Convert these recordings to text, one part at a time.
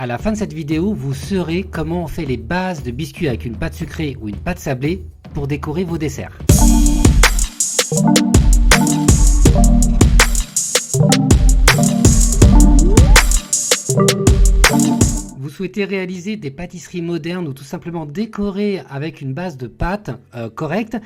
À la fin de cette vidéo, vous saurez comment on fait les bases de biscuits avec une pâte sucrée ou une pâte sablée pour décorer vos desserts. Vous souhaitez réaliser des pâtisseries modernes ou tout simplement décorer avec une base de pâte correcte?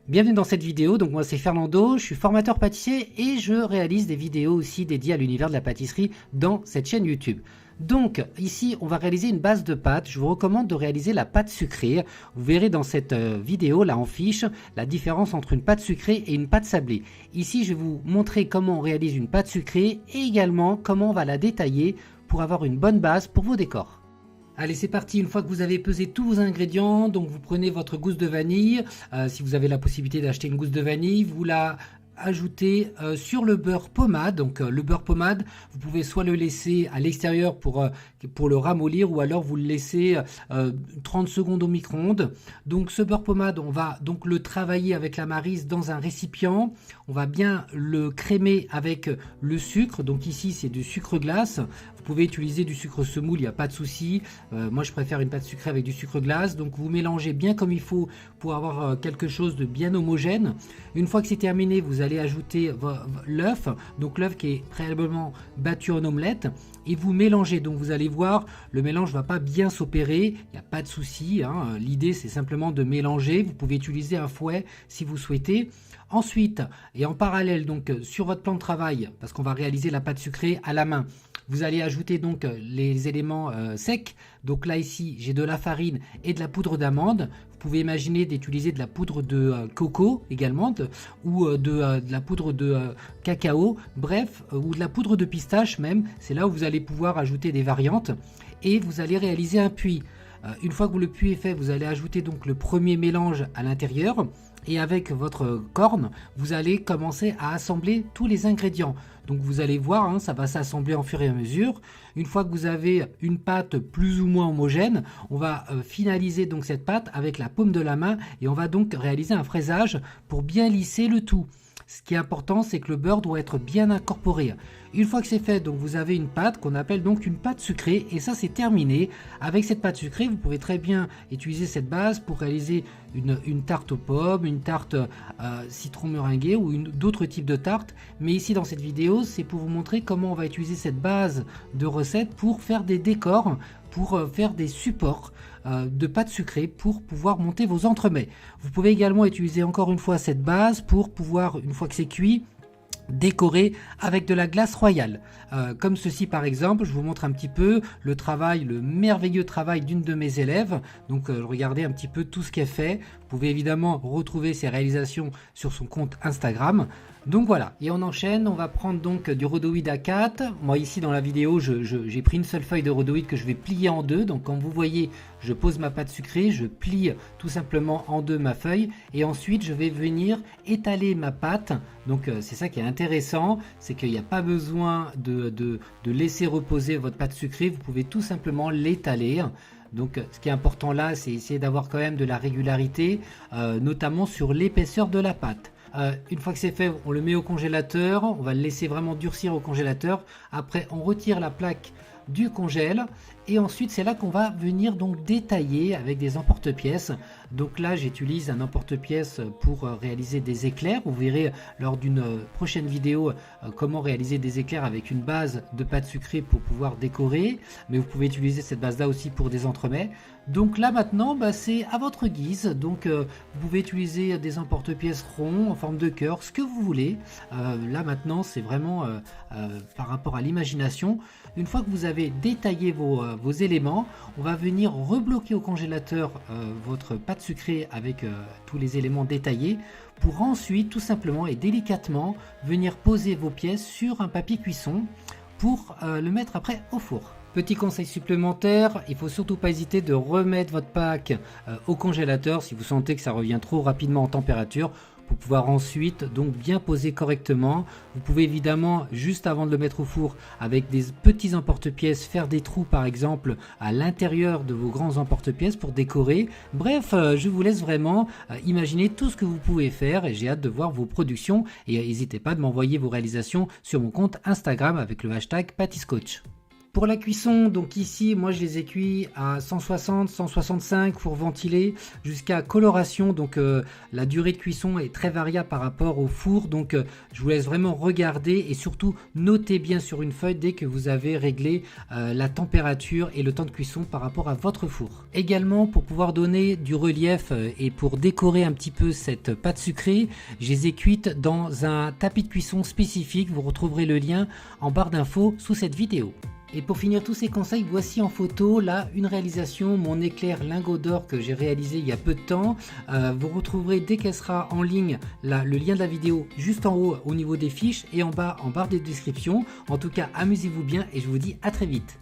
Bienvenue dans cette vidéo. Donc moi c'est Fernando, je suis formateur pâtissier et je réalise des vidéos aussi dédiées à l'univers de la pâtisserie dans cette chaîne YouTube. Donc ici on va réaliser une base de pâte. Je vous recommande de réaliser la pâte sucrée. Vous verrez dans cette vidéo là en fiche la différence entre une pâte sucrée et une pâte sablée. Ici je vais vous montrer comment on réalise une pâte sucrée et également comment on va la détailler pour avoir une bonne base pour vos décors. Allez, c'est parti. Une fois que vous avez pesé tous vos ingrédients, donc vous prenez votre gousse de vanille. Si vous avez la possibilité d'acheter une gousse de vanille, vous la ajoutez sur le beurre pommade. Donc le beurre pommade, vous pouvez soit le laisser à l'extérieur pour le ramollir, ou alors vous le laissez 30 secondes au micro-ondes. Donc ce beurre pommade, on va donc le travailler avec la maryse dans un récipient. On va bien le crémer avec le sucre. Donc ici c'est du sucre glace. Vous pouvez utiliser du sucre semoule, il n'y a pas de souci. Moi je préfère une pâte sucrée avec du sucre glace. Donc vous mélangez bien comme il faut pour avoir quelque chose de bien homogène. Une fois que c'est terminé, vous allez ajouter l'œuf. Donc l'œuf qui est préalablement battu en omelette. Et vous mélangez. Donc vous allez voir, le mélange ne va pas bien s'opérer. Il n'y a pas de souci. L'idée c'est simplement de mélanger. Vous pouvez utiliser un fouet si vous souhaitez. Ensuite, et en parallèle, donc sur votre plan de travail, parce qu'on va réaliser la pâte sucrée à la main, vous allez ajouter donc les éléments secs. Donc là ici, j'ai de la farine et de la poudre d'amande. Vous pouvez imaginer d'utiliser de la poudre de coco également, ou de la poudre de cacao, bref, ou de la poudre de pistache même. C'est là où vous allez pouvoir ajouter des variantes et vous allez réaliser un puits. Une fois que le puits est fait, vous allez ajouter donc le premier mélange à l'intérieur. Et avec votre corne, vous allez commencer à assembler tous les ingrédients. Donc vous allez voir, ça va s'assembler en fur et à mesure. Une fois que vous avez une pâte plus ou moins homogène, on va finaliser donc cette pâte avec la paume de la main et on va donc réaliser un fraisage pour bien lisser le tout. Ce qui est important, c'est que le beurre doit être bien incorporé. Une fois que c'est fait, donc vous avez une pâte qu'on appelle donc une pâte sucrée et ça c'est terminé. Avec cette pâte sucrée, vous pouvez très bien utiliser cette base pour réaliser une tarte aux pommes, une tarte citron meringuée ou d'autres types de tartes. Mais ici dans cette vidéo, c'est pour vous montrer comment on va utiliser cette base de recette pour faire des décors, pour faire des supports de pâte sucrée pour pouvoir monter vos entremets. Vous pouvez également utiliser encore une fois cette base pour pouvoir, une fois que c'est cuit, décorer avec de la glace royale. Comme ceci par exemple, je vous montre un petit peu le merveilleux travail d'une de mes élèves. Donc regardez un petit peu tout ce qu'elle fait. Vous pouvez évidemment retrouver ses réalisations sur son compte Instagram. Donc voilà, et on enchaîne, on va prendre donc du rhodoïde A4. Moi ici dans la vidéo, j'ai pris une seule feuille de rhodoïde que je vais plier en deux. Donc comme vous voyez, je pose ma pâte sucrée, je plie tout simplement en deux ma feuille et ensuite je vais venir étaler ma pâte. Donc c'est ça qui est intéressant, c'est qu'il n'y a pas besoin de laisser reposer votre pâte sucrée, vous pouvez tout simplement l'étaler. Donc ce qui est important là, c'est essayer d'avoir quand même de la régularité, notamment sur l'épaisseur de la pâte. Une fois que c'est fait, on le met au congélateur, on va le laisser vraiment durcir au congélateur. Après, on retire la plaque du congèle et ensuite c'est là qu'on va venir donc détailler avec des emporte-pièces. Donc là j'utilise un emporte-pièces pour réaliser des éclairs. Vous verrez lors d'une prochaine vidéo comment réaliser des éclairs avec une base de pâte sucrée pour pouvoir décorer, mais vous pouvez utiliser cette base là aussi pour des entremets. Donc là maintenant c'est à votre guise, donc vous pouvez utiliser des emporte-pièces ronds en forme de cœur, ce que vous voulez. Là maintenant c'est vraiment par rapport à l'imagination. Une fois que vous avez détaillé vos éléments, on va venir rebloquer au congélateur votre pâte sucrée avec tous les éléments détaillés pour ensuite tout simplement et délicatement venir poser vos pièces sur un papier cuisson pour le mettre après au four. Petit conseil supplémentaire, il ne faut surtout pas hésiter de remettre votre pack au congélateur si vous sentez que ça revient trop rapidement en température pour pouvoir ensuite donc bien poser correctement. Vous pouvez évidemment juste avant de le mettre au four avec des petits emporte-pièces faire des trous par exemple à l'intérieur de vos grands emporte-pièces pour décorer. Bref, je vous laisse vraiment imaginer tout ce que vous pouvez faire et j'ai hâte de voir vos productions et n'hésitez pas de m'envoyer vos réalisations sur mon compte Instagram avec le hashtag PâtisCoach. Pour la cuisson, donc ici, moi je les ai cuits à 160, 165 pour ventiler, jusqu'à coloration. Donc la durée de cuisson est très variable par rapport au four. Donc je vous laisse vraiment regarder et surtout notez bien sur une feuille dès que vous avez réglé la température et le temps de cuisson par rapport à votre four. Également, pour pouvoir donner du relief et pour décorer un petit peu cette pâte sucrée, je les ai cuites dans un tapis de cuisson spécifique. Vous retrouverez le lien en barre d'infos sous cette vidéo. Et pour finir tous ces conseils, voici en photo là une réalisation, mon éclair lingot d'or que j'ai réalisé il y a peu de temps. Vous retrouverez dès qu'elle sera en ligne le lien de la vidéo juste en haut au niveau des fiches et en bas en barre de description. En tout cas, amusez-vous bien et je vous dis à très vite.